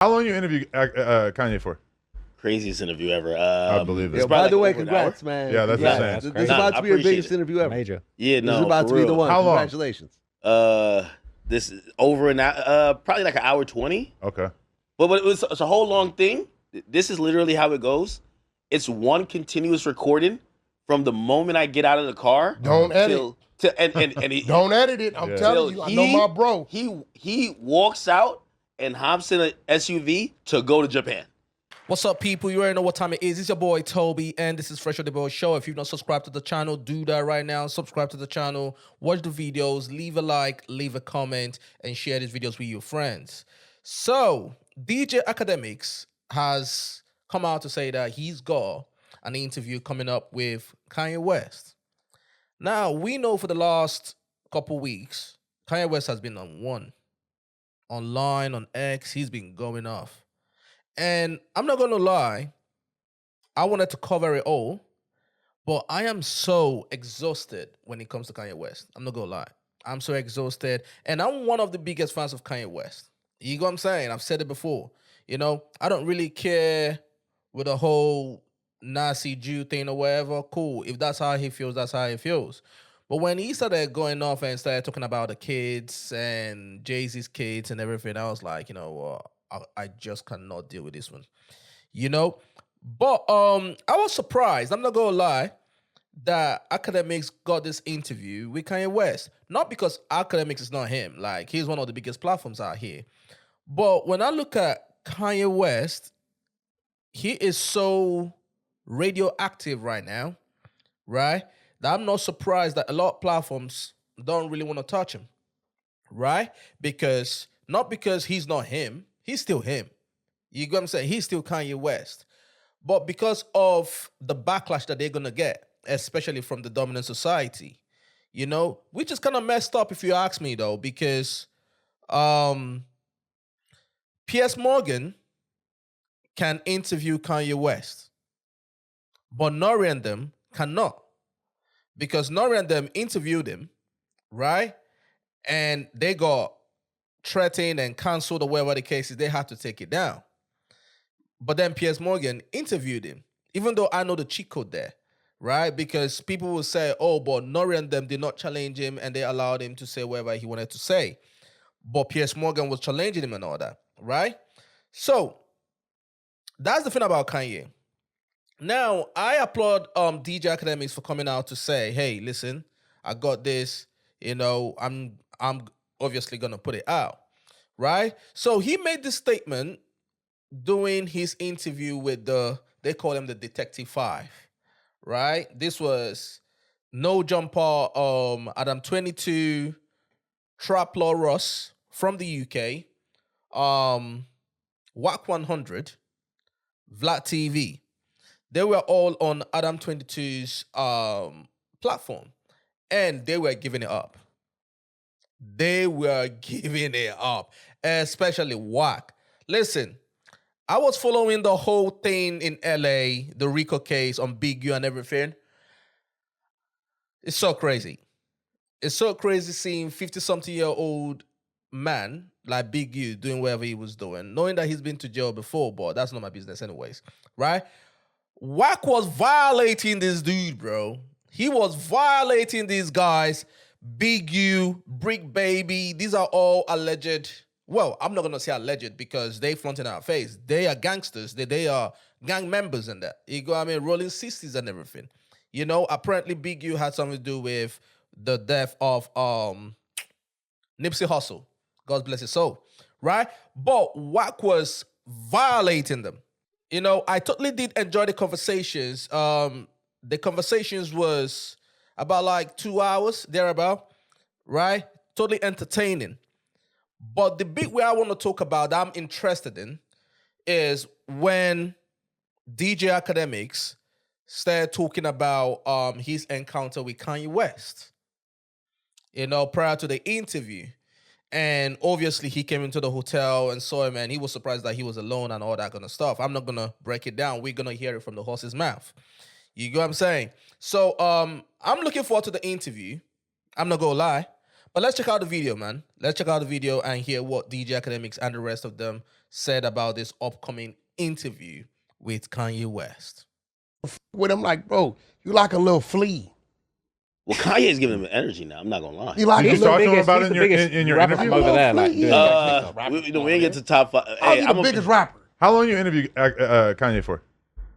How long you interview Kanye for? Craziest interview ever. I believe it. Yeah, by the way, over an congrats, man. Yeah, that's Congrats. insane. This is Nah, about I to be your appreciate biggest it. interview ever. Major. Yeah, no. This is about for to be the real. one. How long? Congratulations. This is over an hour, probably like an hour 20. Okay. But it's a whole long thing. This is literally how it goes. It's one continuous recording from the moment I get out of the car. Don't edit. And he, Don't edit it. I'm telling you, I know my bro. He walks out and hops in an SUV to go to Japan. What's up, people? You already know what time it is. It's your boy, Toby, and this is Fresh on the Boy Show. If you've not subscribed to the channel, do that right now. Subscribe to the channel, watch the videos, leave a like, leave a comment, and share these videos with your friends. So, DJ Akademiks has come out to say that he's got an interview coming up with Kanye West. Now, we know for the last couple weeks, Kanye West has been online, on X, he's been going off. And I'm not going to lie, I wanted to cover it all, but I am so exhausted when it comes to Kanye West. I'm not going to lie. I'm so exhausted. And I'm one of the biggest fans of Kanye West. You know what I'm saying? I've said it before. You know, I don't really care with the whole Nazi Jew thing or whatever. Cool. If that's how he feels, that's how he feels. But when he started going off and started talking about the kids and Jay-Z's kids and everything, I was like, you know what? I just cannot deal with this one, you know. But I was surprised. I'm not gonna lie that Akademiks got this interview with Kanye West. Not because Akademiks is not him. Like, he's one of the biggest platforms out here. But when I look at Kanye West, he is so radioactive right now, right? That I'm not surprised that a lot of platforms don't really want to touch him, right? Not because he's not him. He's still him. You get what I'm saying? He's still Kanye West. But because of the backlash that they're going to get, especially from the dominant society, you know, which is kind of messed up if you ask me, though, because Piers Morgan can interview Kanye West, but Nori and them cannot. Because Nori and them interviewed him, right? And they got threatened and canceled or whatever the case is, they had to take it down. But then Piers Morgan interviewed him, even though I know the cheat code there, right? Because people will say, oh, but Nori and them did not challenge him and they allowed him to say whatever he wanted to say. But Piers Morgan was challenging him and all that, right? So that's the thing about Kanye. Now, I applaud DJ Akademiks for coming out to say, hey, listen, I got this, you know, I'm obviously going to put it out, right? So he made this statement during his interview with they call him the Detective 5, right? This was No Jumper, Adam 22, Trap Law Ross from the UK, WAC 100, Vlad TV. They were all on Adam 22's platform, and they were giving it up. They were giving it up, especially WAC. Listen, I was following the whole thing in LA, the Rico case on Big U and everything. It's so crazy. It's so crazy seeing 50-something-year-old man like Big U doing whatever he was doing, knowing that he's been to jail before, but that's not my business anyways, right? WAC was violating this dude, bro. He was violating these guys. Big U, Brick Baby, these are all alleged. Well, I'm not going to say alleged because they fronted our face. They are gangsters. They are gang members and that. You go, I mean, rolling 60s and everything. You know, apparently Big U had something to do with the death of Nipsey Hussle. God bless his soul. Right? But WAC was violating them. You know, I totally did enjoy the conversations. The conversations was about like 2 hours, thereabout, right? Totally entertaining. But the bit where I want to talk about that I'm interested in is when DJ Akademiks started talking about his encounter with Kanye West, you know, prior to the interview. And obviously he came into the hotel and saw him and he was surprised that he was alone and all that kind of stuff. I'm not going to break it down. We're going to hear it from the horse's mouth. You get what I'm saying? So I'm looking forward to the interview. I'm not going to lie. But let's check out the video, man. Let's check out the video and hear what DJ Akademiks and the rest of them said about this upcoming interview with Kanye West. With him, like, bro, you like a little flea. Well, Kanye's giving him energy now. I'm not gonna lie. You like Did you a little talk to him biggest, about it in your interview? We didn't get to top 5. Hey, I'm the biggest rapper. How long you interviewed Kanye for?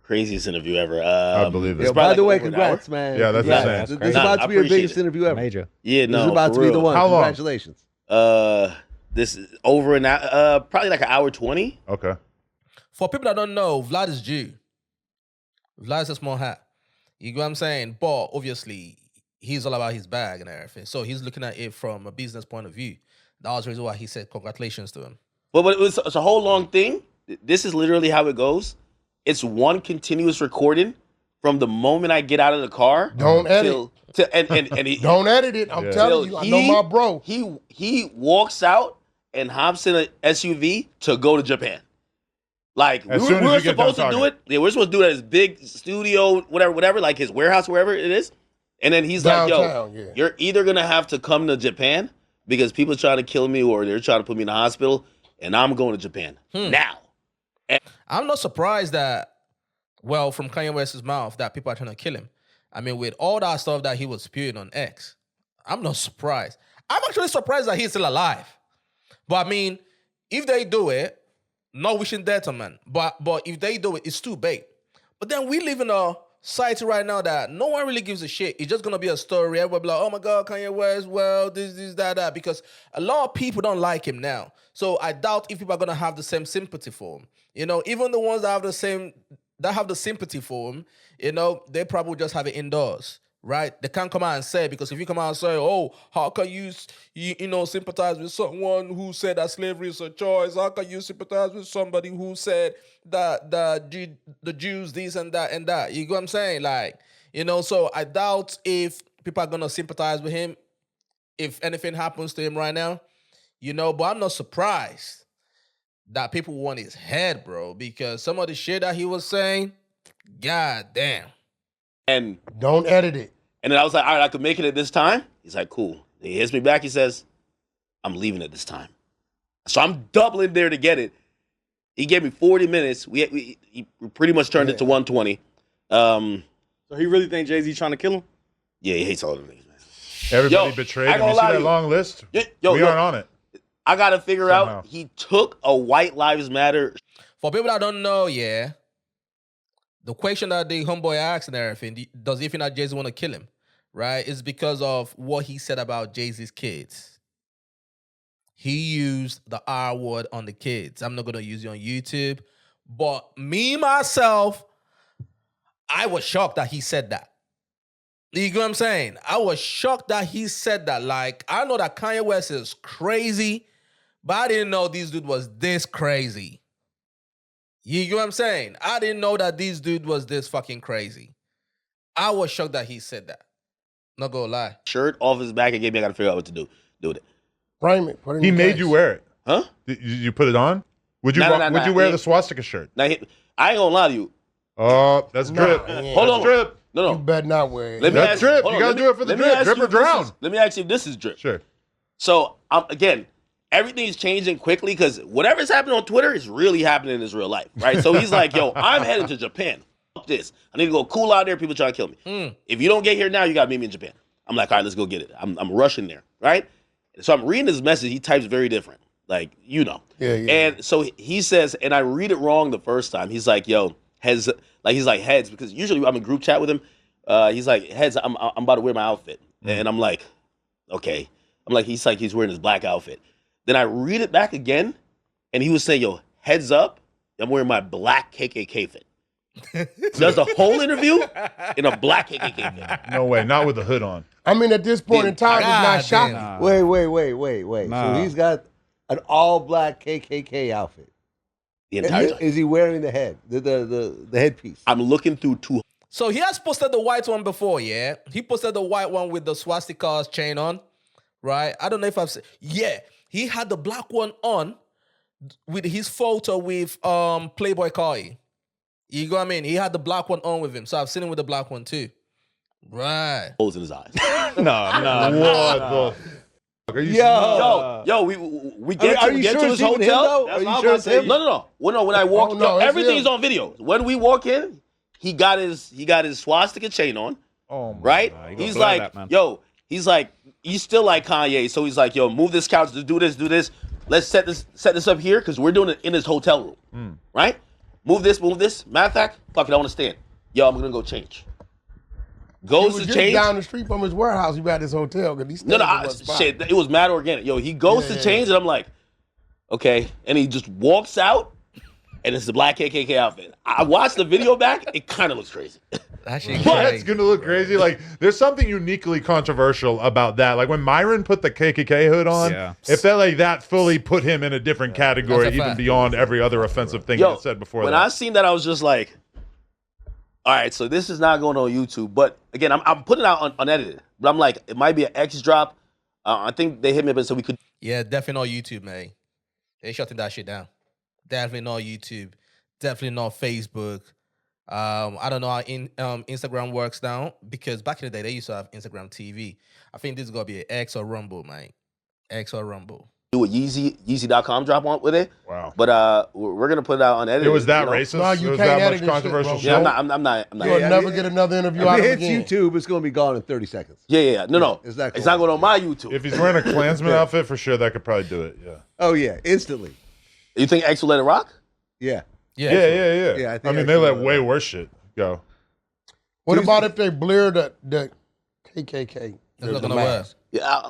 Craziest interview ever. I believe it. Yo, by the way, over an congrats, man. Yeah, that's Congrats. insane. This is Nah, about I to be your appreciate biggest it. interview ever. Major. Yeah, no. This is about for to be the real. one. How long? Congratulations. This is over an hour, probably like an hour 20. Okay. For people that don't know, Vlad is Jew. Vlad is a small hat. You get what I'm saying? But obviously, he's all about his bag and everything. So he's looking at it from a business point of view. That was the reason why he said congratulations to him. But it's a whole long thing. This is literally how it goes. It's one continuous recording from the moment I get out of the car. Don't edit. And he, Don't edit it. I'm telling you, I know my bro. He walks out and hops in an SUV to go to Japan. Like As we soon as were you get done supposed to do talking. it. Yeah, we're supposed to do it at his big studio, whatever, like his warehouse, wherever it is. And then he's like, Downtown, "Yo, yeah. you're either gonna have to come to Japan because people trying to kill me or they're trying to put me in the hospital, and I'm going to Japan now." I'm not surprised that, well, from Kanye West's mouth, that people are trying to kill him. I mean, with all that stuff that he was spewing on X, I'm not surprised. I'm actually surprised that he's still alive. But I mean, if they do it, not wishing death on man, but if they do it, it's too big. But then we live in a society right now that no one really gives a shit. It's just gonna be a story. Everybody be like, oh my God, Kanye West, well, this, that, because a lot of people don't like him now. So I doubt if people are gonna have the same sympathy for him. You know, even the ones that have the sympathy for him, you know, they probably just have it indoors, right? They can't come out and say it, because if you come out and say, oh, how can you sympathize with someone who said that slavery is a choice? How can you sympathize with somebody who said that the Jews this and that and that? You get what I'm saying? Like, you know, so I doubt if people are going to sympathize with him if anything happens to him right now, you know, but I'm not surprised that people want his head, bro, because some of the shit that he was saying, god damn. And Don't edit it. And then I was like, all right, I could make it at this time. He's like, cool. Then he hits me back. He says, I'm leaving at this time. So I'm doubling there to get it. He gave me 40 minutes. He pretty much turned it to 120. So he really think Jay-Z trying to kill him? Yeah, he hates all them niggas, man. Everybody betrayed I him. gonna You see lie to that you. long list? We aren't on it. I got to figure Somehow. out, he took a White Lives Matter. For people that don't know, yeah, the question that the homeboy asked and everything, does he think that Jay-Z want to kill him, right, is because of what he said about Jay-Z's kids. He used the R word on the kids. I'm not going to use it on YouTube, but me, myself, I was shocked that he said that. You get what I'm saying? I was shocked that he said that. Like, I know that Kanye West is crazy, but I didn't know this dude was this crazy. You get what I'm saying? I didn't know that this dude was this fucking crazy. I was shocked that he said that. Not gonna lie. Shirt off his back and gave me, I got to figure out what to do with it. Frame it. Put it in He the made case. you wear it. Huh? Did you put it on? Would you Nah, would you wear He- the swastika shirt? Now, I ain't gonna lie to you. Oh, that's drip. Nah, yeah. Hold That's on. drip. No. You better not wear it. Let me That's ask, drip. hold You on, gotta let do it for the let me drip. ask Drip you or if this drown. let me ask you if this is drip. Sure. So, again, everything's changing quickly because whatever's happening on Twitter is really happening in his real life, right? So he's like, yo, I'm heading to Japan. Fuck this. I need to go cool out there. People trying to kill me. If you don't get here now, you got to meet me in Japan. I'm like, all right, let's go get it. I'm rushing there, right? So I'm reading his message. He types very different. Like, you know. Yeah. And so he says, and I read it wrong the first time. He's like, yo, heads, because usually I'm in group chat with him. He's like, heads, I'm about to wear my outfit. And I'm like, okay. I'm like, he's wearing his black outfit. Then I read it back again, and he was saying, yo, heads up, I'm wearing my black KKK fit. Does the whole interview in a black KKK fit. No way. Not with the hood on. I mean, at this point in time, it's not shocking. Nah. Wait. Nah. So he's got an all-black KKK outfit. The entire time. Is he wearing the head, the headpiece? I'm looking through two. So he has posted the white one before, yeah? He posted the white one with the swastika's chain on, right? I don't know if I've seen. Yeah, he had the black one on with his photo with Playboy Cardi. You know what I mean? He had the black one on with him, so I've seen him with the black one too. Right. holes in his eyes. No. What the? Are you we get Are to, you get sure to it's this even him, hotel. though? That's Are what you I'm sure about it's to say. him? No. Well, no. When I walk, Oh, no, it's everything's him. on video. When we walk in, he got his swastika chain on, Oh, my right? God. He's Blur like, that, man. he's like, he's still like Kanye. So he's like, yo, move this couch to do this. Let's set this up here because we're doing it in his hotel room, right? Move this. Matter of fact, fuck it, I want to stand. Yo, I'm gonna go change. He Goes was to just change. down the street from his warehouse. He was at his hotel because he stayed No, in one spot. shit. It was mad organic. Yo, he goes to change, and I'm like, okay, and he just walks out, and it's the black KKK outfit. I watched the video back. It kind of looks crazy. That shit But crazy. it's gonna look crazy. Like there's something uniquely controversial about that. Like when Myron put the KKK hood on, Yeah. it felt like that fully put him in a different category, That's a even fact. beyond every other offensive thing Yo, he said before when that. I seen that, I was just like, all right, so this is not going on YouTube. But again, I'm putting it out unedited. But I'm like, it might be an X drop. I think they hit me up and said we could. Yeah, definitely not YouTube, man. They shutting that shit down. Definitely not YouTube. Definitely not Facebook. I don't know how Instagram works now because back in the day they used to have Instagram TV. I think this is gonna be an X or Rumble, man. X or Rumble. Do a Yeezy.com drop on with it. Wow. But we're gonna put it out unedited. It was that you know? racist. No, you it was can't that edit much this shit, controversial bro. shit. Yeah, I'm not. You'll Yeah, never I mean, get another interview If out it of him hits again. YouTube, it's going to be gone in 30 seconds. Yeah. No. It's not It's cool. not going on my YouTube. If he's wearing a Klansman outfit, for sure, that could probably do it. Yeah. Oh, yeah, instantly. You think X will let it rock? Yeah. Yeah. Yeah. Yeah, I I think mean, I they can let do way that. worse shit go. What about if they blur the KKK? That's not the gonna work. mask? Yeah,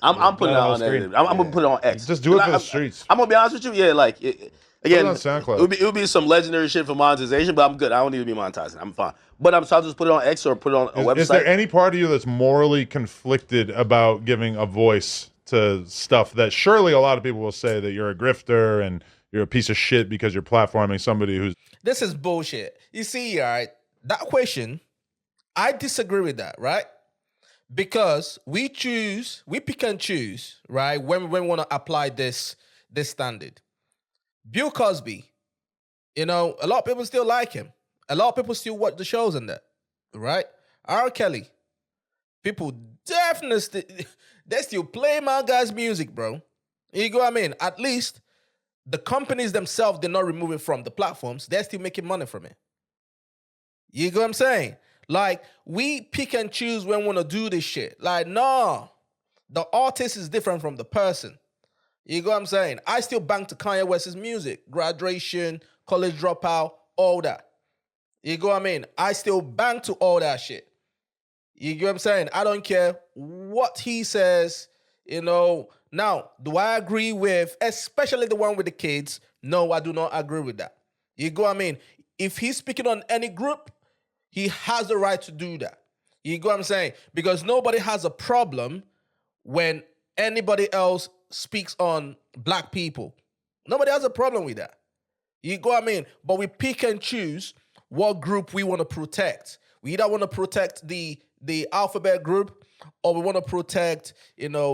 I'm putting it Not on out screen. unedited. I'm gonna put it on X. Just do it for the I'm- streets. I'm gonna be honest with you. Yeah, like again, on SoundCloud. it would be some legendary shit for monetization, but I'm good. I don't need to be monetizing. I'm fine. But I'll just put it on X or put it on a website. Is there any part of you that's morally conflicted about giving a voice to stuff that surely a lot of people will say that you're a grifter and you're a piece of shit because you're platforming somebody who's This is bullshit. You see, all right, that question, I disagree with that, right? Because we pick and choose, right, when we want to apply this standard. Bill Cosby, a lot of people still like him. A lot of people still watch the shows and that, right? R. Kelly, people definitely, they still play my guy's music, bro. You go what I mean? At least the companies themselves, they're not removing from the platforms. They're still making money from it. You get what I'm saying? Like, we pick and choose when we want to do this shit. Like, no. The artist is different from the person. You get what I'm saying? I still bang to Kanye West's music. Graduation, college dropout, all that. You get what I mean? I still bang to all that shit. You get what I'm saying? I don't care what he says, Now, do I agree with, especially the one with the kids? No, I do not agree with that. You get what I mean? If he's speaking on any group, he has the right to do that. You get what I'm saying? Because nobody has a problem when anybody else speaks on black people. Nobody has a problem with that. You get what I mean? But we pick and choose what group we want to protect. We either want to protect the alphabet group or we want to protect,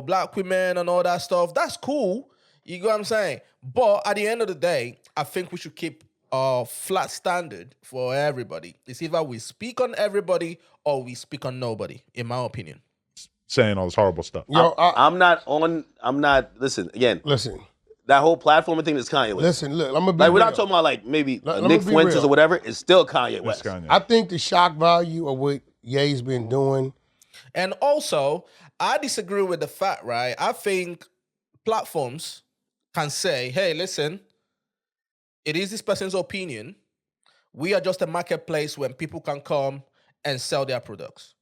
black women and all that stuff. That's cool. You get what I'm saying? But at the end of the day, I think we should keep a flat standard for everybody. It's either we speak on everybody or we speak on nobody, in my opinion. saying all this horrible stuff. Yo, I'm not. Listen again. listen, That whole platforming thing is Kanye West. listen. Look, I'm gonna be Like we're real. not talking about like maybe Let me Nick be Fuentes real. or whatever. It's still Kanye It's West. Kanye. I think the shock value of what Ye's been doing. And also, I disagree with the fact, right? I think platforms can say, hey, listen, it is this person's opinion. We are just a marketplace when people can come and sell their products.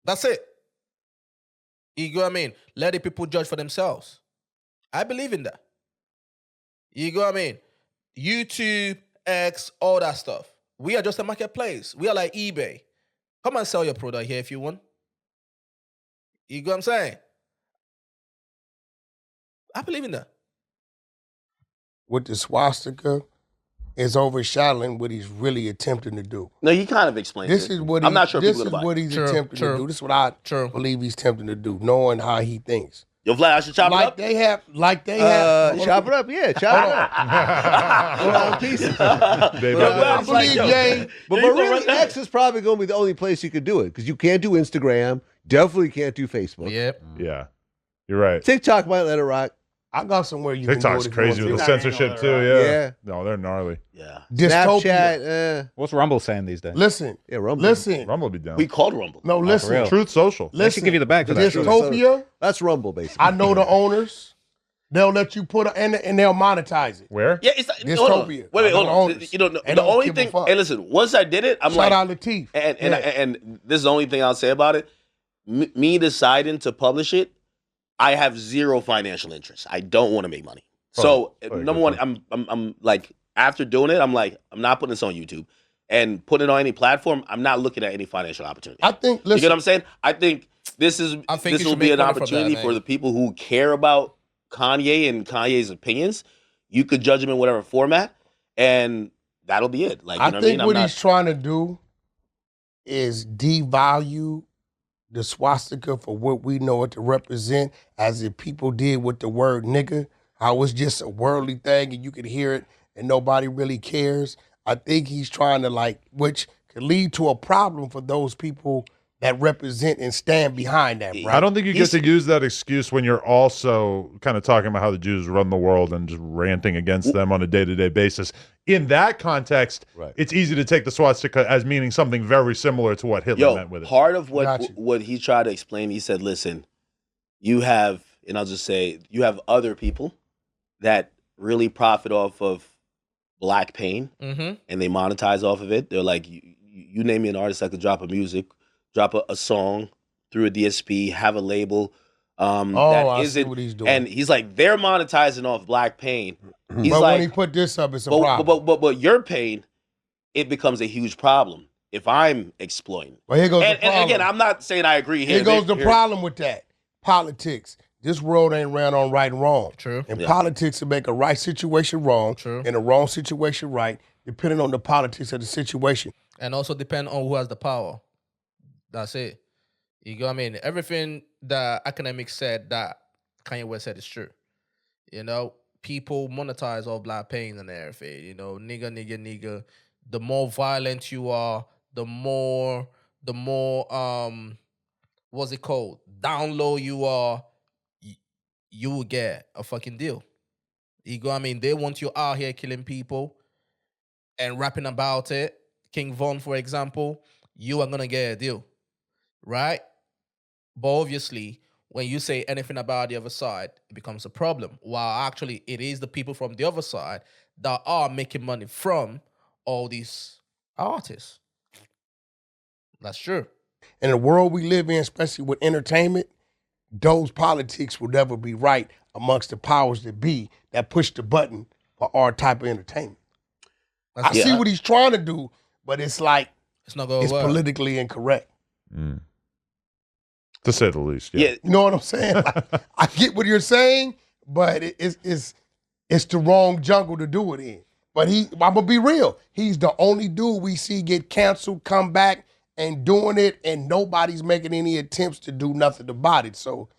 That's it. You get what I mean? Let the people judge for themselves. I believe in that. You get what I mean? YouTube, X, all that stuff. We are just a marketplace. We are like eBay. Come and sell your product here if you want. You get what I'm saying? I believe in that. With the swastika is overshadowing what he's really attempting to do. No, he kind of explained This it. is what I'm not sure this people is are gonna buy what it. he's True, attempting true. to do. This is what I True. believe he's attempting to do, knowing how he thinks. Yo, Vlad, I should chop it Like up. they have, Chop it up, yeah, chop it up. Put on pieces. Baby. I It's like, believe yo, Ye. But Yeah, you gonna really, run that? X is probably going to be the only place you could do it because you can't do Instagram, definitely can't do Facebook. Yep. Yeah. You're right. TikTok might let it rock. I got somewhere you TikTok's can do it. crazy with the TikTok ain't censorship gonna too. let Yeah. Yeah. No, they're gnarly. Yeah. Dystopia. Snapchat, What's Rumble saying these days? Listen, yeah, Rumble. listen. Rumble be down. We called Rumble. No, listen. real? Truth Social. They should give you the bag for that. Dystopia. That's Rumble, basically. I know the owners. They'll let you put and they'll monetize it. Where? Yeah, it's Dystopia. hold on. Wait, I know hold the on. owners. You know, They the don't only give a thing. fuck. And listen, once I did it, I'm Shout like, out Latif. and this is the only thing I'll say about it. Me deciding to publish it, I have zero financial interest. I don't want to make money. So Probably number good one, I'm like after doing it, I'm like I'm not putting this on YouTube and putting it on any platform. I'm not looking at any financial opportunity. I think. You get Listen, what I'm saying? I think this I think this you will should be make an money from that, opportunity man. for the people who care about Kanye and Kanye's opinions. You could judge him in whatever format, and that'll be it. Like you I know think what I what mean? he's trying to do is devalue the swastika for what we know it to represent, as if people did with the word nigga, how it's just a worldly thing and you could hear it and nobody really cares. I think he's trying to which could lead to a problem for those people that represent and stand behind that, right? I don't think you get to use that excuse when you're also kind of talking about how the Jews run the world and just ranting against them on a day-to-day basis. In that context, Right. it's easy to take the swastika as meaning something very similar to what Hitler meant with it. Part of Gotcha. what he tried to explain, he said, listen, you have, and I'll just say, you have other people that really profit off of black pain Mm-hmm. and they monetize off of it. They're like, you name me an artist that could drop a song through a DSP, have a label. I see what he's doing. And he's like, they're monetizing off black pain. He's but like, when he put this up, it's a problem. but your pain, it becomes a huge problem if I'm exploiting. But here goes the And problem. again, I'm not saying I agree here. Here goes the Here- problem with that. Politics. This world ain't ran on right and wrong. True. And Yeah. politics will make a right situation wrong True. and a wrong situation right, depending on the politics of the situation. And also depend on who has the power. That's it. You go. I mean, everything that Akademiks said that Kanye West said is true. You know, people monetize all black pain and everything. You know, nigga. The more violent you are, the more what's it called? Down low you are, you will get a fucking deal. You go. I mean, they want you out here killing people and rapping about it. King Von, for example, you are gonna get a deal, right? But obviously, when you say anything about the other side, it becomes a problem. While actually, it is the people from the other side that are making money from all these artists. That's true. In the world we live in, especially with entertainment, those politics will never be right amongst the powers that be that push the button for our type of entertainment. I see what he's trying to do, but it's like It's not going it's to work. politically incorrect. To say the least. Yeah. Yeah, You know what I'm saying? Like, I get what you're saying, but it's the wrong jungle to do it in. But I'm gonna be real. He's the only dude we see get canceled, come back, and doing it, and nobody's making any attempts to do nothing about it. So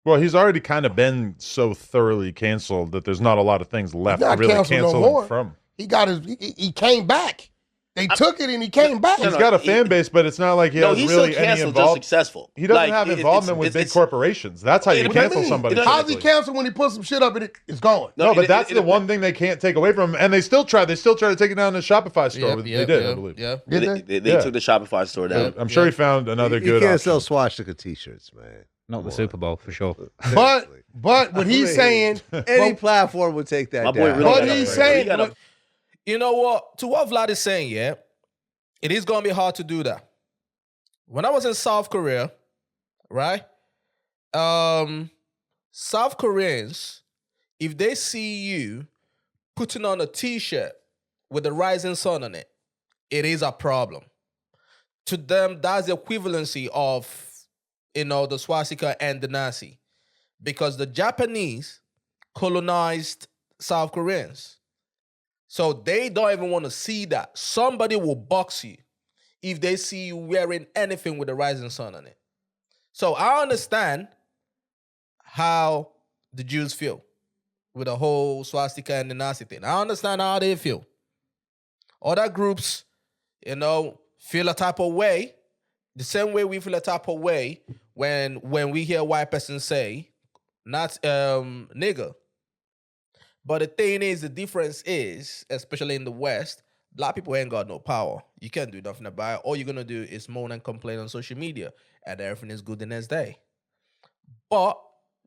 Well, he's already kind of been so thoroughly canceled that there's not a lot of things left He's to not really canceled no cancel more. him from. he came back. They took it and he came back. He's got a fan base, but it's not like he has he's really still any canceled, just involvement. successful. He doesn't Like, have it- involvement with big corporations. That's how you What do you cancel mean? somebody. How's he typically. canceled when he put some shit up and it's gone? No, but it- that's it- the one thing they can't take away from him. And they still try. They still try to take it down in the Shopify store. They did, I believe. Yeah. Did they? They Yeah. took the Shopify store down. I'm sure he found another You good can't option. sell swastika t-shirts, man. Not the Super Bowl for sure. But what he's saying, Any platform would take that My boy down. really But got he's a- saying- he got a- You know what? To what Vlad is saying, yeah, it is going to be hard to do that. When I was in South Korea, right? South Koreans, if they see you putting on a t-shirt with the rising sun on it, it is a problem. To them, that's the equivalency of, the swastika and the Nazi. Because the Japanese colonized South Koreans. So they don't even want to see that. Somebody will box you if they see you wearing anything with the rising sun on it. So I understand how the Jews feel with the whole swastika and the Nazi thing. I understand how they feel. Other groups, feel a type of way, the same way we feel a type of way when we hear a white person say not nigger. But the thing is, the difference is, especially in the West, black people ain't got no power. You can't do nothing about it. All you're gonna do is moan and complain on social media, and everything is good the next day. But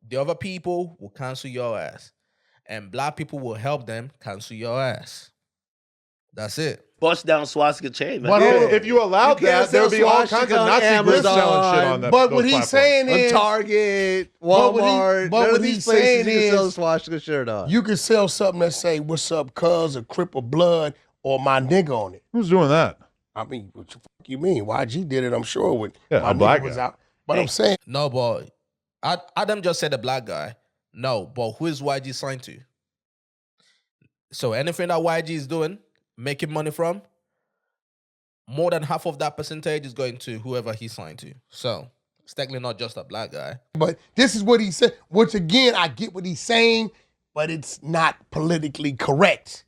the other people will cancel your ass, and black people will help them cancel your ass. That's it. Bust down Swastika chain, man. But If you allowed You can't that, there would sell be all swastika kinds of on Nazi groups Amazon. selling shit on that. But those what he's platforms. saying On is, Target, But what he- Walmart, but none what of these he's places saying you can sell a is- swastika shirt on. you can sell something that say, "What's up, cuz?" or "Crip of Blood" or "My nigga" on it. Who's doing that? I mean, what the fuck you mean? YG did it, I'm sure, when Yeah, my a black nigga was guy. out. But I'm saying, No, boy. Adam just said a black guy. No, but who is YG signed to? So anything that YG is doing, making money from, more than half of that percentage is going to whoever he signed to. So it's technically not just a black guy. but this is what he said, which again, I get what he's saying, but it's not politically correct.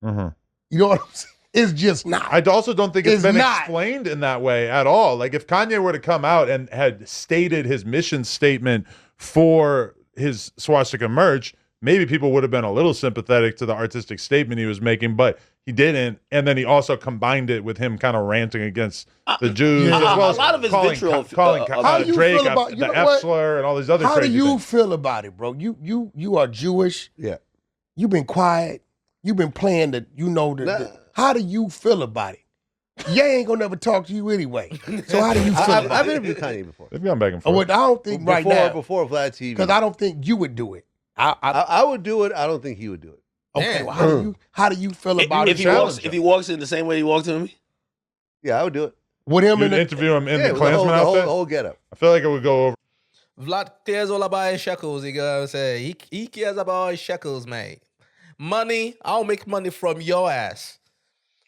Mm-hmm. You know what I'm saying? It's just not. I also don't think it's It's been not. explained in that way at all. Like if Kanye were to come out and had stated his mission statement for his swastika merch, maybe people would have been a little sympathetic to the artistic statement he was making, but he didn't. And then he also combined it with him kind of ranting against the Jews, yeah. as well A as lot of his calling, vitriol, calling How do you Drake feel about- the you know what? F-slur and all these other How do crazy you things. feel about it, bro? You are Jewish. Yeah. You've been quiet. You've been playing how do you feel about it? Ye ain't gonna never talk to you anyway. So how do you feel I've about it? interviewed Kanye before. They've gone back and Oh, forth. well, I don't think right now, Before Vlad TV. because I don't think you would do it. I would do it. I don't think he would do it. Okay, Damn. well, how do you feel about if it? he walks in the same way he walked in me, Yeah, I would do it. With him You'd in the interview him in Yeah, the with the Klansman outfit? whole getup. I feel like it would go over. Vlad cares all about his shekels. You know what I'm saying? He cares about his shekels, mate. Money, I'll make money from your ass.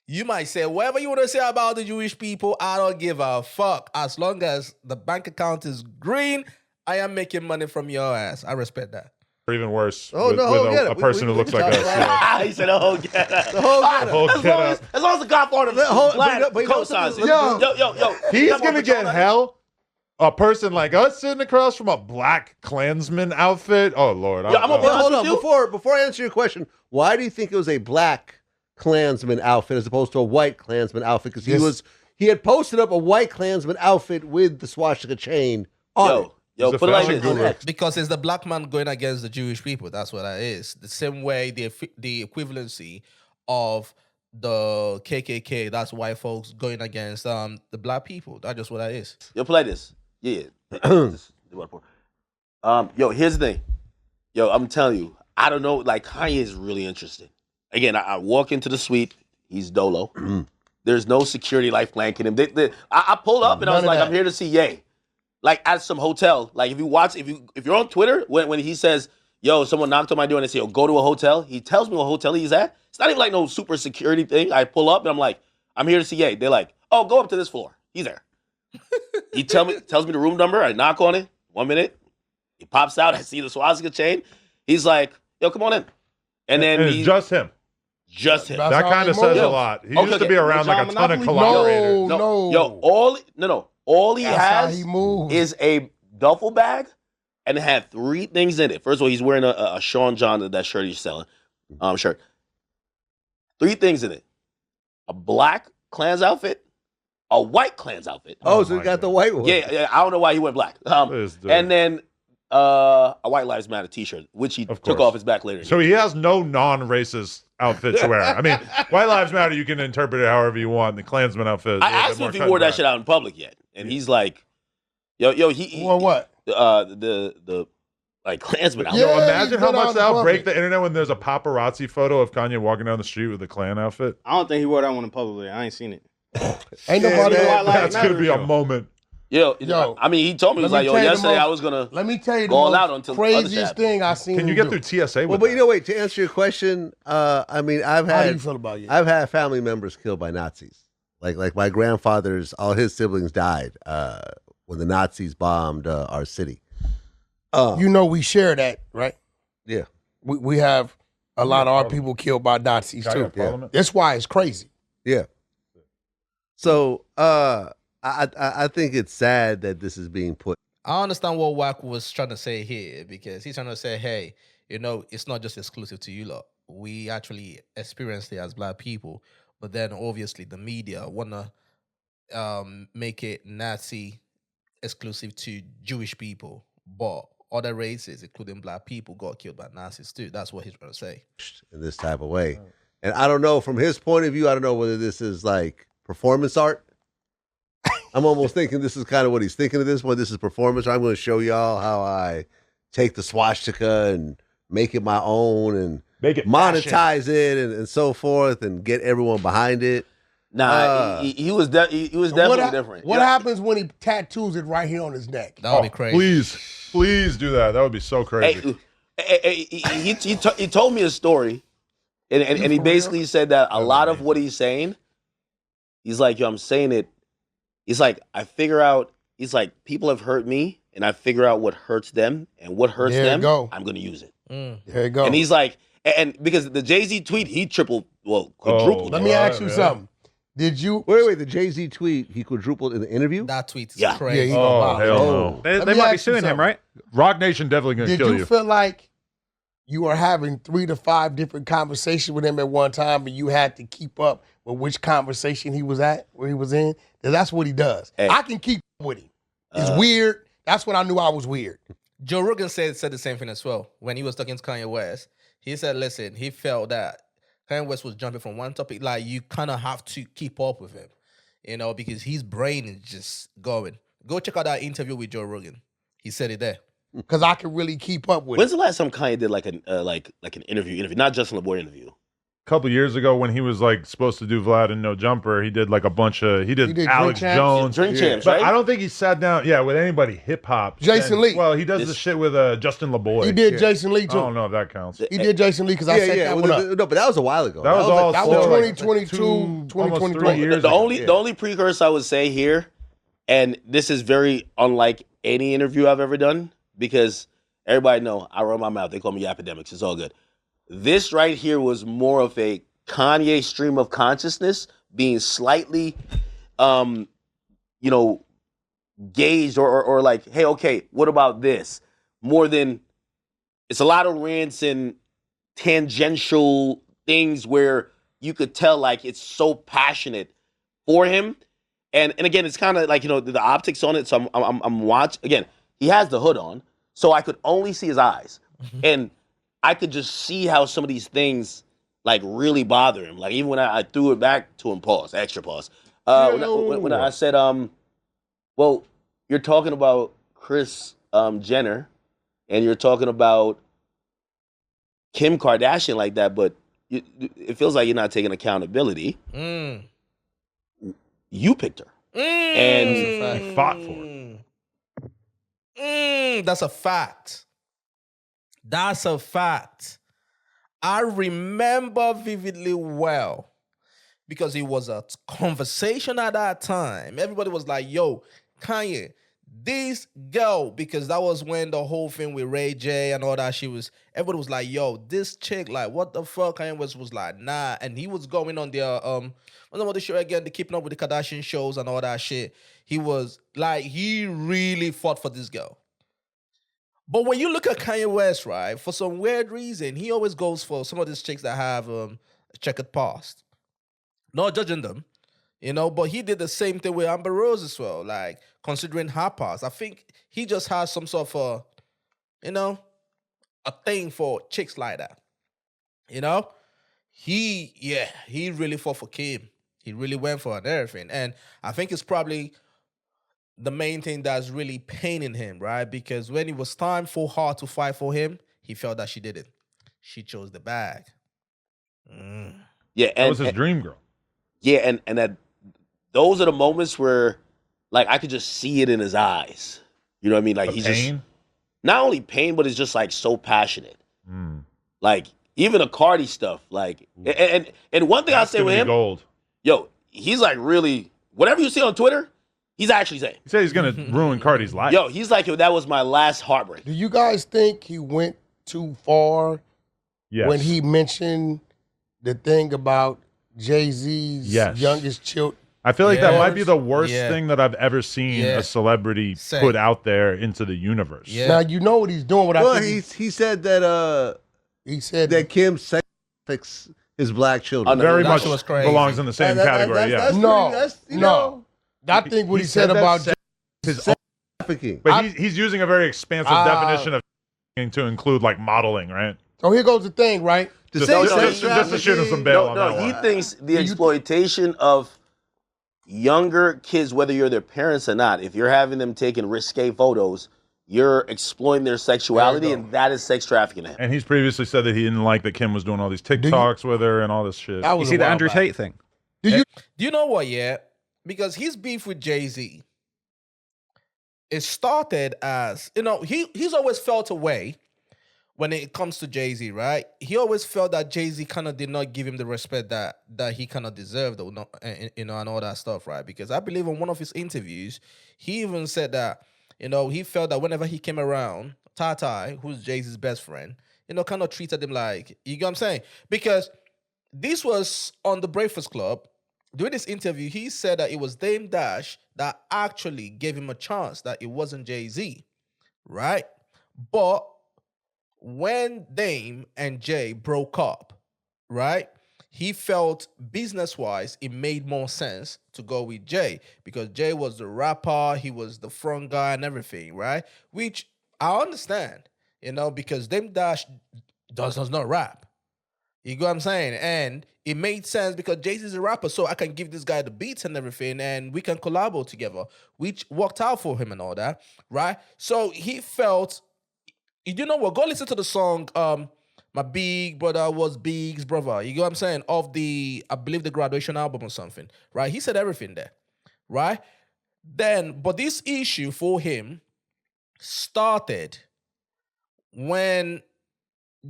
You might say whatever you want to say about the Jewish people, I don't give a fuck. As long as the bank account is green, I am making money from your ass. I respect that. Or even worse, Oh, with, the with whole a getup. person We who looks can like talk us. about Yeah. he said, "Oh, get out." The whole getup. Whole getup. As long as the Godfather but you know- co-signs it. Yo. Yo. He's Come on, gonna get Patron. hell. A person like us sitting across from a black Klansman outfit. Oh Lord! Yo, I'm a Well, hold honest on. with you. Before I answer your question, why do you think it was a black Klansman outfit as opposed to a white Klansman outfit? Because he had posted up a white Klansman outfit with the swastika chain on it. Yo, He's a put it like fashion this. guru. Because it's the black man going against the Jewish people. That's what that is. The same way the equivalency of the KKK. That's white folks going against the black people. That's just what that is. Yo, play this. Yeah. Yo, here's the thing. Yo, I'm telling you, I don't know. Like Kanye is really interesting. Again, I walk into the suite. He's dolo. There's no security light flanking him. I pulled up and I was None of like, that. I'm here to see Ye. Like at some hotel. Like if you're on Twitter, when he says, yo, someone knocked on my door and they say, yo, go to a hotel. He tells me what hotel he's at. It's not even like no super security thing. I pull up and I'm like, I'm here to see Ye. They're like, oh, go up to this floor. He's there. He tells me the room number. I knock on it. 1 minute. He pops out. I see the swastika chain. He's like, yo, come on in. And then And it's just him. just him. That's That how kind he of says moves. a lot. He Okay, used to be okay. around like a ton of Monopoly? collaborators. No. Yo, all he That's how has he moves. is a duffel bag and it had 3 things in it. First of all, he's wearing a Sean John, that shirt he's selling. Shirt. 3 things in it. A black Klans outfit, a white Klans outfit. Oh, so my we got the God. white one. Yeah, I don't know why he went black. This dude. And then a White Lives Matter t-shirt, which he Of took course. off his back later. So he has no non-racist outfit to wear. I mean, White Lives Matter, you can interpret it however you want. The Klansman outfit is a I little bit asked him more if he cut wore and that dry. shit out in public yet, and he's like, "Yo, he Well, what? the like Klansman Yeah. outfit." Yo, imagine he's how been out much in that'll break public. the internet when there's a paparazzi photo of Kanye walking down the street with a Klan outfit. I don't think he wore that one in public. I ain't seen it. Ain't Yeah, nobody. man. That's Matter gonna be a show. moment. Yo, Yo, I mean, he told me, he was let like, me "Yo, tell you the yesterday most- I was gonna." Let me tell you the Go all most out until the other shit craziest happened. thing I seen. Can you him get do. through TSA with Well, but that? you know, wait, to answer your question, I mean, How do you feel about it? I've had family members killed by Nazis. Like my grandfather's, all his siblings died when the Nazis bombed our city. You know we share that, right? Yeah. We have a lot of our people killed by Nazis Guy too. got Parliament? That's why it's crazy. Yeah. So I think it's sad that this is being put I understand what Wack was trying to say here because he's trying to say, hey, it's not just exclusive to you lot. We actually experienced it as black people, but then obviously the media wanna make it Nazi exclusive to Jewish people, but other races, including black people, got killed by Nazis too. That's what he's trying to say. In this type of way. And I don't know, from his point of view, I don't know whether this is like performance art. I'm almost thinking this is kind of what he's thinking at this point. This is performance art. I'm going to show y'all how I take the swastika and make it my own and Make it monetize it and so forth and get everyone behind it. Nah, he was definitely different. What happens when he tattoos it right here on his neck? That would be crazy. Please do that. That would be so crazy. He told me a story, and he basically said that a lot of what he's saying, he's like, yo, I'm saying it. He's like, I figure out, he's like, people have hurt me, and I figure out what hurts them, and what hurts them, I'm going to use it. There you go. And he's like, and because the Jay-Z tweet, he quadrupled. Let me ask you something. Did you wait? The Jay-Z tweet he quadrupled in the interview. That tweet is crazy. Yeah, hell no. They might be suing him, right? Rock Nation definitely gonna kill you. Did you feel like you were having 3 to 5 different conversations with him at one time, and you had to keep up with which conversation he was at, where he was in? That's what he does. Hey. I can keep up with him. It's weird. That's when I knew I was weird. Joe Rogan said the same thing as well when he was talking to Kanye West. He said, listen, he felt that Kanye West was jumping from one topic. Like, you kind of have to keep up with him, because his brain is just going. Go check out that interview with Joe Rogan. He said it there. Because I can really keep up with When's it. the last time Kanye did like an interview? Not Justin LeBoy interview. Couple years ago when he was like supposed to do Vlad and No Jumper, he did like a bunch of he did Alex Jones, Drink Champs, but right? I don't think he sat down with anybody hip hop. Jason Lee. Well, he does the shit with Justin LeBoy. He did Jason Lee I too. don't know if that counts. He did Jason Lee because I set that one up. No, but that was a while ago. That was all that still was like 2022, almost 2023. 3 years The ago. only precursor I would say here, and this is very unlike any interview I've ever done, because everybody know I run my mouth. They call me Akademiks. It's all good. This right here was more of a Kanye stream of consciousness being slightly, gauged or like, hey, okay, what about this? More than, it's a lot of rants and tangential things where you could tell like it's so passionate for him. And again, it's kind of like, the optics on it. So I'm watching, again, he has the hood on, so I could only see his eyes. And I could just see how some of these things like really bother him. Like even when I threw it back to him, extra pause. When I said, well, you're talking about Kris Jenner and you're talking about Kim Kardashian like that, but it feels like you're not taking accountability. You picked her. And He fought for it. That's a fact. That's a fact. I remember vividly well because it was a conversation at that time. Everybody was like, yo, Kanye, this girl, because that was when the whole thing with Ray J and all that everybody was like, yo, this chick, like, what the fuck? Kanye West was like, nah. And he was going on their, I don't know what the show again, the Keeping Up with the Kardashian shows and all that shit. He was like, he really fought for this girl. But when you look at Kanye West, right, for some weird reason, he always goes for some of these chicks that have a checkered past. Not judging them, but he did the same thing with Amber Rose as well, like considering her past. I think he just has some sort of a thing for chicks like that. He really fought for Kim. He really went for her and everything. And I think it's probably the main thing that's really paining him, right? Because when it was time for her to fight for him, he felt that she didn't. She chose the bag. Yeah, and That was his dream girl. Yeah, and that those are the moments where, like, I could just see it in his eyes. You know what I mean? Like, he's just not only pain, but it's just like so passionate. Like even the Cardi stuff. Like, and one thing I'll say with him, gold. Yo, he's like really whatever you see on Twitter, he's actually saying. He said he's gonna ruin Cardi's life. Yo, he's like, yo, that was my last heartbreak. Do you guys think he went too far Yes. when he mentioned the thing about Jay-Z's youngest I feel like that Yeah. might be the worst Yeah. thing that I've ever seen Yeah. a celebrity Same. put out there into the universe. Yeah. Now you know what he's doing. What I Well, think he said that he said that Kim sex affects his black children. no, Very that much shit was crazy. belongs in the same category. Yeah, That's No, pretty, that's, you no. know, I think what he said that about sex his sex trafficking. but he's using a very expansive definition of to include like modeling, right? So here goes the thing, right? To Just, say just, sex just to shoot him some bail trafficking- on that he one. thinks the exploitation of younger kids, whether you're their parents or not, if you're having them taking risque photos, you're exploiting their sexuality, and that is sex trafficking to him. And he's previously said that he didn't like that Kim was doing all these TikToks with her and all this shit. That You was see a the while Andrew back. Tate thing? Do you know what? Yeah, because his beef with Jay-Z, it started as he's always felt a way when it comes to Jay-Z, right? He always felt that Jay-Z kind of did not give him the respect that he kind of deserved, or not, and all that stuff, right? Because I believe in one of his interviews, he even said that he felt that whenever he came around, Tai, who's Jay-Z's best friend, kind of treated him like, you get what I'm saying? Because this was on the Breakfast Club. During this interview, he said that it was Dame Dash that actually gave him a chance, that it wasn't Jay-Z, right? But when Dame and Jay broke up, right, he felt business-wise it made more sense to go with Jay, because Jay was the rapper, he was the front guy and everything, right? Which I understand, because Dame Dash does not rap. You get what I'm saying? And it made sense because Jay-Z's a rapper, so I can give this guy the beats and everything, and we can collabo together, which worked out for him and all that, right? So he felt, you know what? Go listen to the song, My Big Brother Was Big's Brother. You get what I'm saying? Of I believe the Graduation album or something, right? He said everything there, right? But this issue for him started when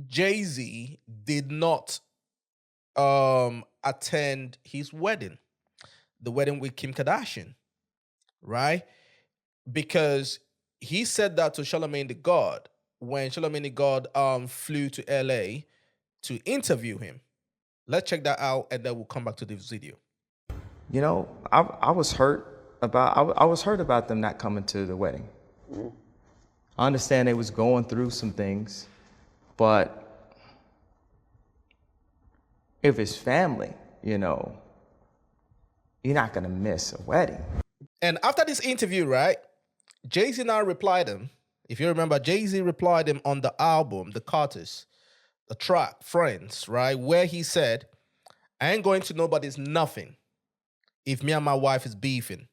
Jay-Z did not attend his wedding, the wedding with Kim Kardashian, right? Because he said that to Charlamagne the God when Charlamagne the God flew to LA to interview him. Let's check that out, and then we'll come back to this video. I was hurt about them not coming to the wedding. I understand they was going through some things, but if it's family, you're not gonna miss a wedding. And after this interview, right, Jay-Z now replied him. If you remember, Jay-Z replied him on the album, The Carters, the track, Friends, right, where he said, I ain't going to nobody's nothing if me and my wife is beefing.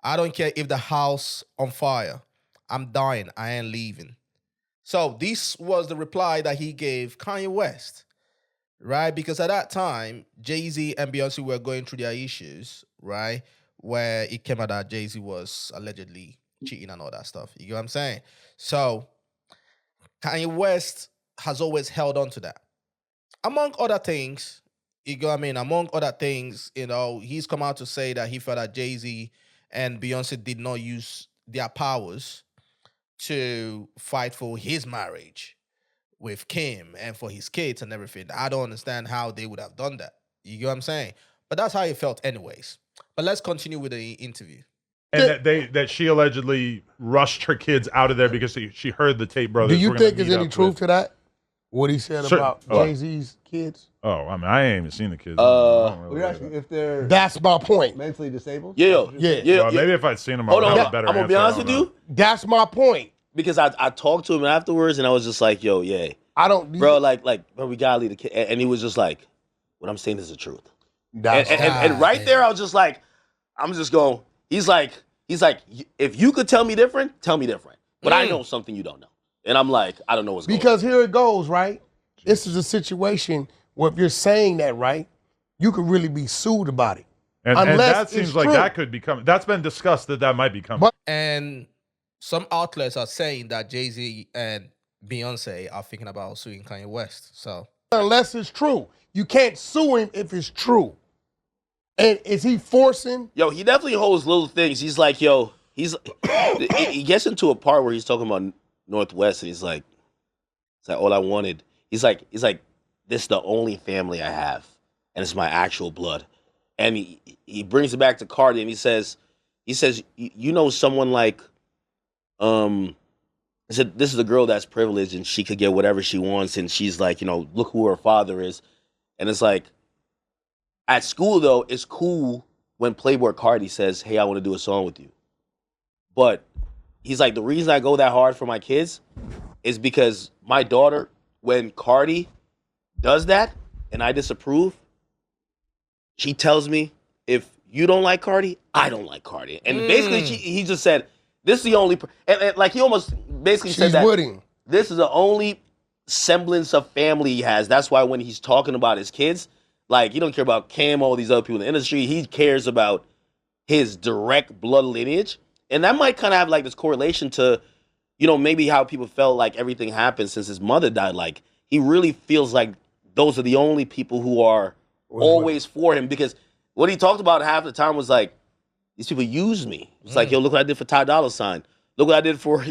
I don't care if the house on fire. I'm dying. I ain't leaving. So this was the reply that he gave Kanye West, right? Because at that time, Jay-Z and Beyonce were going through their issues, right? Where it came out that Jay-Z was allegedly cheating and all that stuff. You get what I'm saying? So Kanye West has always held on to that. Among other things, you get what I mean? Among other things, he's come out to say that he felt that Jay-Z and Beyonce did not use their powers to fight for his marriage with Kim and for his kids and everything. I don't understand how they would have done that. You get what I'm saying? But that's how he felt anyways. But let's continue with the interview. And that she allegedly rushed her kids out of there because she heard the Tate brothers. Do you were gonna think there's meet any up truth with- to that? What he said about Jay-Z's kids? Oh, I mean, I ain't even seen the kids. We're asking if they're That's my point. mentally disabled. Yeah. Well, maybe if I'd seen them, I Hold would on, have a better I'm gonna be answer. honest I with don't know. you, That's my point. because I talked to him afterwards, and I was just like, "Yo, yeah, I don't, bro, bro, we gotta leave the kid." And he was just like, "What I'm saying is the truth." That's And right there, I was just like, I'm just going. He's like, if you could tell me different, tell me different. But I know something you don't know, and I'm like, I don't know what's going on. because here it goes, right? This is a situation where if you're saying that, right, you could really be sued about it. And Unless that it's seems like true. that could become. That's been discussed that might become. But- And some outlets are saying that Jay-Z and Beyonce are thinking about suing Kanye West. So Unless it's true. You can't sue him if it's true. And is he forcing? Yo, he definitely holds little things. He's like, yo, he gets into a part where he's talking about Northwest, and he's like, all I wanted. He's like, this is the only family I have, and it's my actual blood. and he brings it back to Cardi, and he says, you know, someone like, he said, this is a girl that's privileged and she could get whatever she wants, and she's like, you know, look who her father is, and it's like, at school though, it's cool when Playboy Cardi says, hey, I want to do a song with you, but he's like, the reason I go that hard for my kids is because my daughter, when Cardi does that and I disapprove, she tells me, if you don't like Cardi, I don't like Cardi. And basically, he just said, this is the only, and like he almost basically said that with him. This is the only semblance of family he has. That's why when he's talking about his kids, like he don't care about Cam, all these other people in the industry. He cares about his direct blood lineage. And that might kind of have like this correlation to, you know, maybe how people felt like everything happened since his mother died. Like he really feels like those are the only people who are always for him, because what he talked about half the time was like, these people use me. It's like, yo, look what I did for Ty Dolla $ign. Look what I did for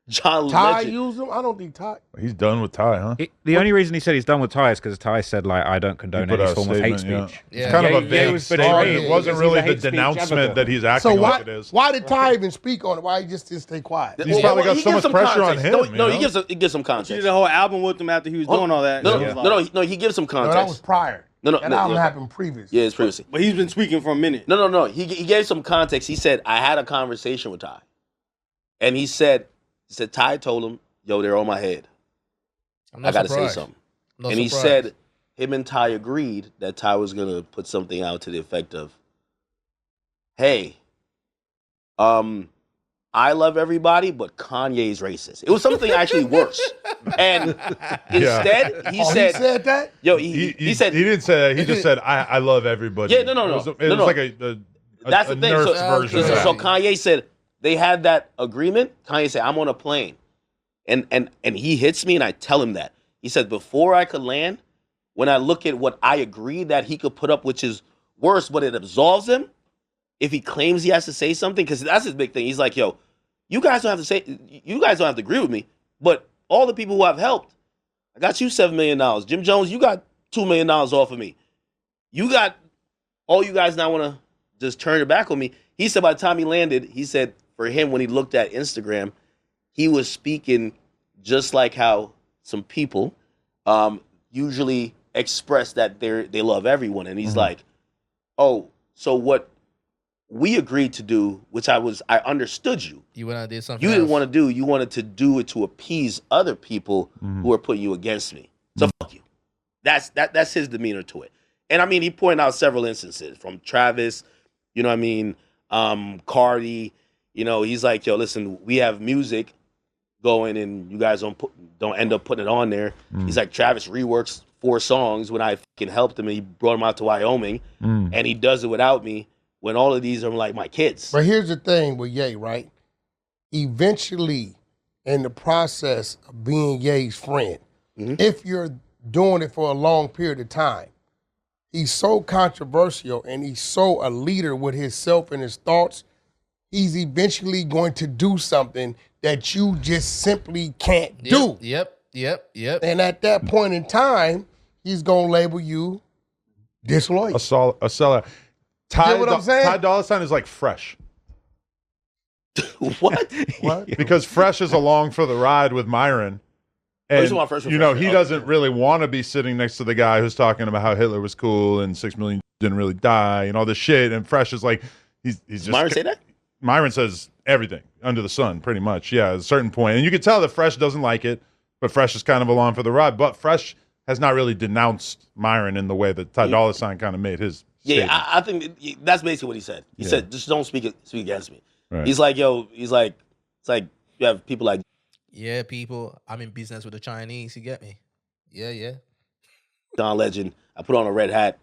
John Ty Legend. used him? I don't think Ty. He's done with Ty, huh? The only reason he said he's done with Ty is because Ty said, like, I don't condone He put any out a form of hate statement, speech. It's kind of a vague statement. It wasn't really the denouncement that he's acting So like it is. why did Ty even speak on it? Why he just didn't stay quiet? He's probably got he so gives much some pressure on context. him. No, you know? he gives some He context. did a whole album with him after he was doing all that. No, he gives some No, context. that was prior. No, that album happened previous. Yeah, it's previously. But he's been tweaking for a minute. No. He gave some context. He said, I had a conversation with Ty. And he said Ty told him, yo, they're on my head. I got to say something. And he said him and Ty agreed that Ty was going to put something out to the effect of, hey, I love everybody, but Kanye's racist. It was something actually worse. And instead, he said, he said that? Yo, he said, he didn't say that. He just said, I love everybody. Yeah, no. It was like that's a the thing. nurse version of that. So Kanye said they had that agreement. Kanye said, I'm on a plane. And he hits me and I tell him that. He said, before I could land, when I look at what I agreed that he could put up, which is worse, but it absolves him, if he claims he has to say something, because that's his big thing. He's like, yo, you guys don't have to agree with me, but all the people who I've helped, I got you $7 million. Jim Jones, you got $2 million off of me. You got, all you guys now want to just turn your back on me. He said by the time he landed, he said for him, when he looked at Instagram, he was speaking just like how some people usually express that they love everyone. And he's like, oh, so what we agreed to do, which I understood you. You went out and did something You didn't else. want to do. You wanted to do it to appease other people who are putting you against me. So fuck you. That's his demeanor to it. And I mean, he pointed out several instances from Travis, you know what I mean, Cardi. You know, he's like, yo, listen, we have music going, and you guys don't end up putting it on there. He's like, Travis reworks 4 songs when I fucking helped him, and he brought him out to Wyoming, and he does it without me. When all of these are like my kids. But here's the thing with Ye, right? Eventually, in the process of being Ye's friend, if you're doing it for a long period of time, he's so controversial and he's so a leader with himself and his thoughts, he's eventually going to do something that you just simply can't do. Yep. And at that point in time, he's going to label you disloyal. A sellout. Get what I'm saying? Ty Dolla $ign is like Fresh. What? Because Fresh is along for the ride with Myron. And, you want Fresh with you know, Fresh? he Okay. doesn't really want to be sitting next to the guy who's talking about how Hitler was cool and 6 million didn't really die and all this shit. And Fresh is like, he's just... Myron say that? Myron says everything under the sun, pretty much. Yeah, at a certain point. And you can tell that Fresh doesn't like it, but Fresh is kind of along for the ride. But Fresh has not really denounced Myron in the way that Ty Dolla $ign kind of made his Yeah, statement. I think that's basically what he said. He said, just don't speak against me. Right. He's like, yo, it's like you have people like Yeah, people. I'm in business with the Chinese. You get me? Yeah. John Legend. I put on a red hat,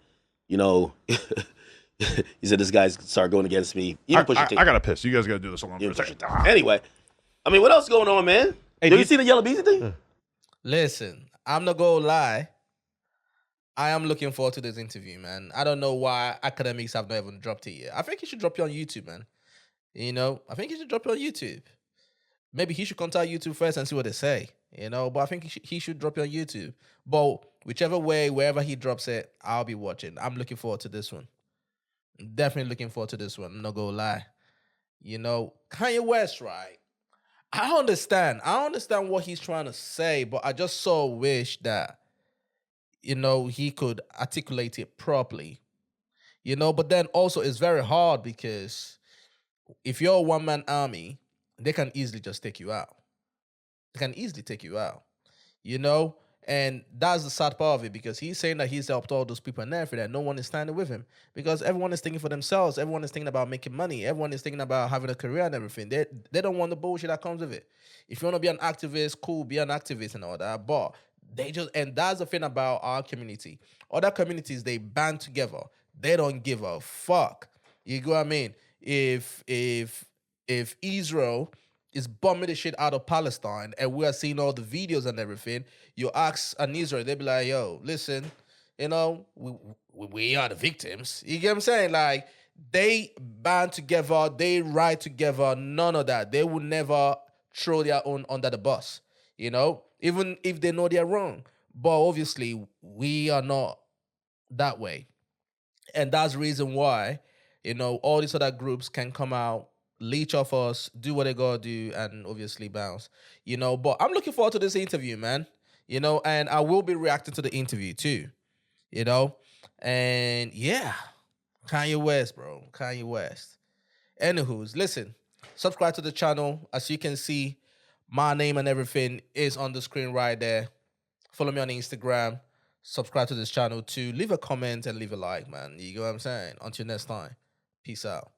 you know. He said this guy's start going against me. Even Pusha T. I gotta piss. You guys gotta do this alone for Even a second. Pusha T. Anyway, I mean, what else going on, man? Hey, Did you see the Yellow Beezy thing? Listen, I'm not gonna lie. I am looking forward to this interview, man. I don't know why Akademiks have not even dropped it yet. I think he should drop it on YouTube, man. You know, I think he should drop it on YouTube. Maybe he should contact YouTube first and see what they say. You know, but I think he should drop it on YouTube. But whichever way, wherever he drops it, I'll be watching. I'm looking forward to this one. Definitely looking forward to this one. I'm not gonna lie. Kanye West, right? I understand what he's trying to say, but I just so wish that, he could articulate it properly. But then also it's very hard because if you're a one-man army, they can easily just take you out. They can easily take you out. And that's the sad part of it, because he's saying that he's helped all those people and everything, and no one is standing with him because everyone is thinking for themselves. Everyone is thinking about making money. Everyone is thinking about having a career and everything. They don't want the bullshit that comes with it. If you want to be an activist, cool, be an activist and all that. But and that's the thing about our community. Other communities, they band together. They don't give a fuck. You get what I mean? If Israel is bombing the shit out of Palestine and we are seeing all the videos and everything, you ask an Israel, they be like, yo, listen, we are the victims. You get what I'm saying? Like, they band together, they ride together, none of that. They would never throw their own under the bus, even if they know they're wrong. But obviously, we are not that way. And that's the reason why, all these other groups can come out, leech off us, do what they gotta do, and obviously bounce. But I'm looking forward to this interview, man. And I will be reacting to the interview too. And yeah, Kanye West, bro. Kanye West. Anywho's, listen, subscribe to the channel. As you can see, my name and everything is on the screen right there. Follow me on Instagram. Subscribe to this channel too. Leave a comment and leave a like, man. You get what I'm saying? Until next time. Peace out.